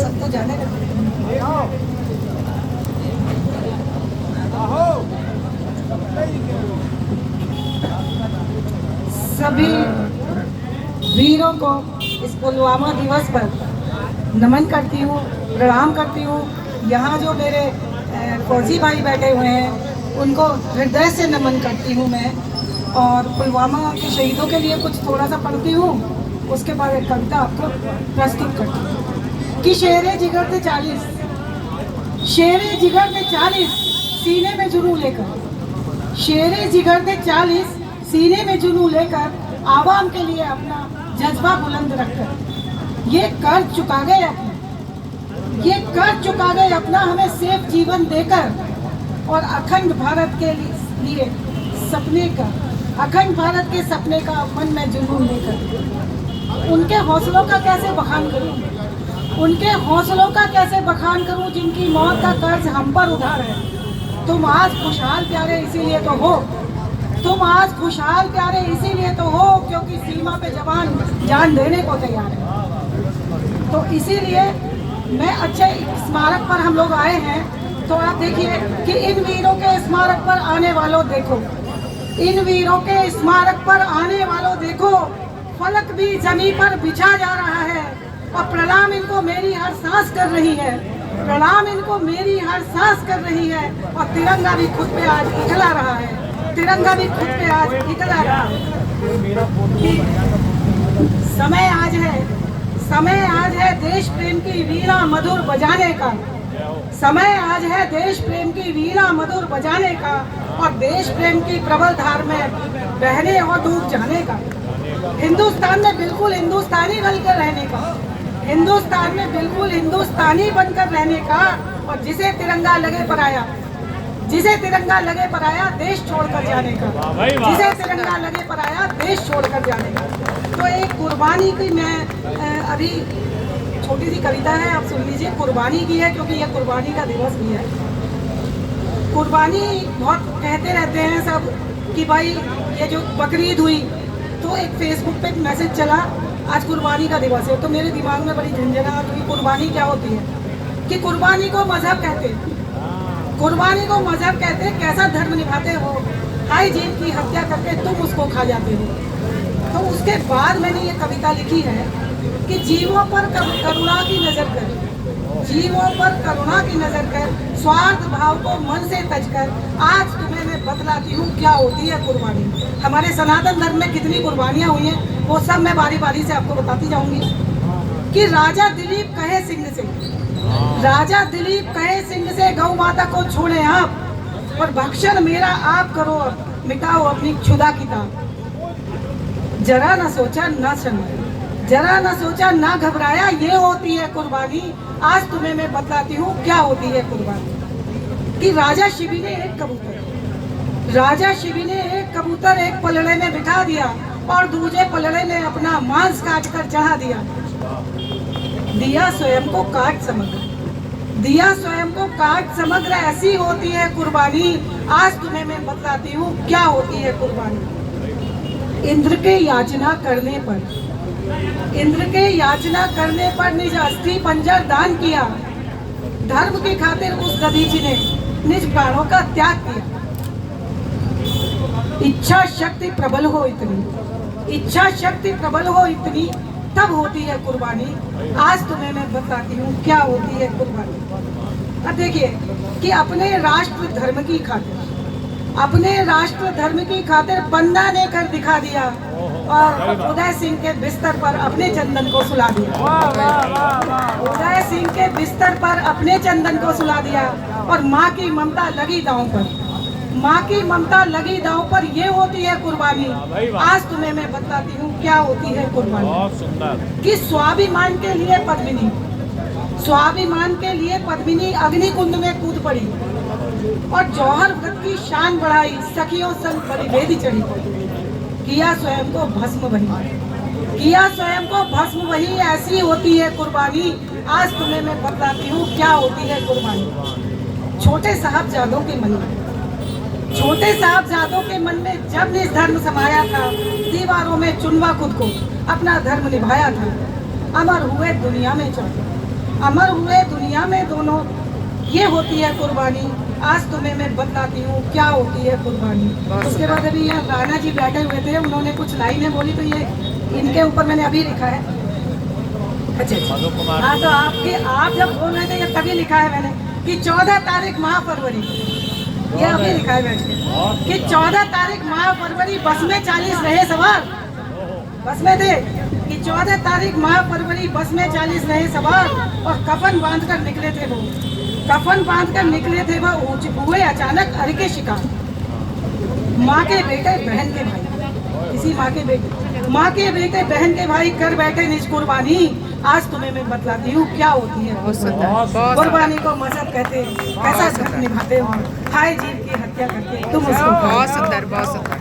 सब तो जाने लगे। सभी वीरों को इस पुलवामा दिवस पर नमन करती हूँ, प्रणाम करती हूँ। यहाँ जो मेरे फौजी भाई बैठे हुए हैं उनको हृदय से नमन करती हूँ मैं। और पुलवामा के शहीदों के लिए कुछ थोड़ा सा पढ़ती हूँ, उसके बाद एक कविता आपको प्रस्तुत करती हूँ कि शेरे जिगर थे 40, शेरे जिगर थे 40 सीने में जुनू लेकर, शेरे जिगर थे 40 सीने में जुनू लेकर आवाम के लिए अपना जज्बा बुलंद रखकर ये कर चुका गए अपना, ये कर चुका गए अपना हमें सेफ जीवन देकर। और अखंड भारत के लिए सपने का, अखंड भारत के सपने का मन में जुनून लेकर उनके हौसलों का कैसे बखान करूं, उनके हौसलों का कैसे बखान करूं जिनकी मौत का कर्ज हम पर उधार है। तुम आज खुशहाल प्यारे इसीलिए तो हो, तुम आज खुशहाल प्यारे इसीलिए तो हो क्योंकि सीमा पे जवान जान देने को तैयार है। तो इसीलिए मैं अच्छे स्मारक पर हम लोग आए हैं, तो आप देखिए कि इन वीरों के स्मारक पर आने वालों देखो, इन वीरों के स्मारक पर आने वालों देखो, फलक भी जमीन पर बिछा जा रहा है और प्रणाम इनको मेरी हर सांस कर रही है, प्रणाम इनको मेरी हर सांस कर रही है। और तिरंगा भी खुद पे आज इखला रहा है, तिरंगा भी खुद पे आज इखला रहा है। समय आज है, समय आज है देश प्रेम की वीणा मधुर बजाने का, समय आज है देश प्रेम की वीणा मधुर बजाने का और देश प्रेम की प्रबल धार में बहने और डूब जाने का। हिंदुस्तान में बिल्कुल हिंदुस्तानी बनकर रहने का, हिंदुस्तान में बिल्कुल हिंदुस्तानी बनकर रहने का। और जिसे तिरंगा लगे पर आया, जिसे तिरंगा लगे पर आया देश छोड़कर जाने का, जिसे तिरंगा लगे पर आया देश छोड़कर जाने का। तो एक कुर्बानी की मैं अभी छोटी सी कविता है, आप सुन लीजिए। कुर्बानी की है क्योंकि यह कुर्बानी का दिवस भी है। कुर्बानी बहुत कहते रहते हैं सब कि भाई ये जो बकरीद हुई तो एक फेसबुक पे मैसेज चला आज कुर्बानी का दिवस है, तो मेरे दिमाग में बड़ी झंझनाहट हुई। कुर्बानी क्या होती है कि कुर्बानी को मजहब कहते हैं, कुर्बानी को मजहब कहते हैं। कैसा धर्म निभाते हो, हाई जीव की हत्या करके तुम उसको खा जाते हो। तो उसके बाद मैंने ये कविता लिखी है कि जीवों पर करुणा की नजर कर, जीवों पर करुणा की नजर कर, स्वार्थ भाव को मन से तज कर आज तुम्हें मैं बतलाती हूँ क्या होती है कुर्बानी। हमारे सनातन धर्म में कितनी कुर्बानियाँ हुई हैं वो सब मैं बारी बारी से आपको बताती जाऊंगी। कि राजा दिलीप कहे सिंह से, राजा दिलीप कहे सिंह से गौ माता को छोड़े आप और भक्षण मेरा आप करो, मिटाओ अपनी क्षुधा किताब। जरा न सोचा न शर्माया, जरा न सोचा ना घबराया, ये होती है कुर्बानी। आज तुम्हें मैं बतलाती हूँ क्या होती है कुर्बानी। कि राजा शिवी ने एक कबूतर, राजा शिवी ने एक कबूतर एक पलड़े में बिठा दिया और दूसरे पलड़े में अपना मांस काट कर चढ़ा दिया। दिया स्वयं को काट समग्र, दिया स्वयं को काट समग्र, ऐसी होती है कुर्बानी। आज तुम्हें मैं बतलाती हूँ क्या होती है कुर्बानी। इंद्र के याचना करने पर, इंद्र के याचना करने पर निज अस्थि पंजर दान किया। धर्म की खातिर उस दधीचि ने निज प्राणों का त्याग किया। इच्छा शक्ति प्रबल हो इतनी, इच्छा शक्ति प्रबल हो इतनी, तब होती है कुर्बानी। आज तुम्हें मैं बताती हूँ क्या होती है कुर्बानी। अब देखिए कि अपने राष्ट्र धर्म की खातिर, अपने राष्ट्र धर्म की खातिर बंदा ने कर दिखा दिया और उदय सिंह के बिस्तर पर अपने चंदन को सुला दिया। उदय सिंह के बिस्तर पर अपने चंदन को सुला दिया और माँ की ममता लगी दांव पर, माँ की ममता लगी दांव पर, ये होती है कुर्बानी। आज तुम्हें मैं बताती हूँ क्या होती है कुर्बानी। कि स्वाभिमान के लिए पद्मिनी, स्वाभिमान के लिए पद्मिनी अग्निकुंड में कूद पड़ी और जौहर व्रत की शान बढ़ाई, सखियों संग परिवेदी चढ़ी। किया स्वयं को भस्म वही, किया स्वयं को भस्म वही, ऐसी होती है कुर्बानी। आज तुम्हें मैं बताती हूँ क्या होती है कुर्बानी। छोटे साहबजादों के मन में, छोटे साहबजादों के मन में जब निज धर्म समाया था, दीवारों में चुनवा खुद को अपना धर्म निभाया था। अमर हुए दुनिया में चढ़, अमर हुए दुनिया में दोनों, ये होती है कुर्बानी। आज तुम्हें मैं बतलाती हूँ क्या होती है कुर्बानी। उसके बाद अभी यहाँ राणा जी बैठे हुए थे, उन्होंने कुछ लाइनें बोली, तो ये इनके ऊपर मैंने अभी लिखा है। अच्छा हाँ, तो आप जब बोल रहे थे ये तभी लिखा है मैंने कि 14 तारीख माह फरवरी, ये अभी लिखा है बैठ के कि 14 तारीख माह फरवरी बस में 40 रहे सवार, बस में थे कि 14 तारीख माह फरवरी बस में 40 रहे सवार, और कफन बांधकर निकले थे वो, कफन बांधकर निकले थे वो, हुए अचानक अर के शिकार। माँ के बेटे बहन के भाई, इसी माँ के बेटे बहन के भाई कर बैठे निज कुर्बानी। आज तुम्हें मैं बतलाती हूँ क्या होती है कुर्बानी को मजहब कहते, कैसा निभाते हो, हाय जीव की हत्या करके तुम उसको। बहुत सुंदर, बहुत सुंदर।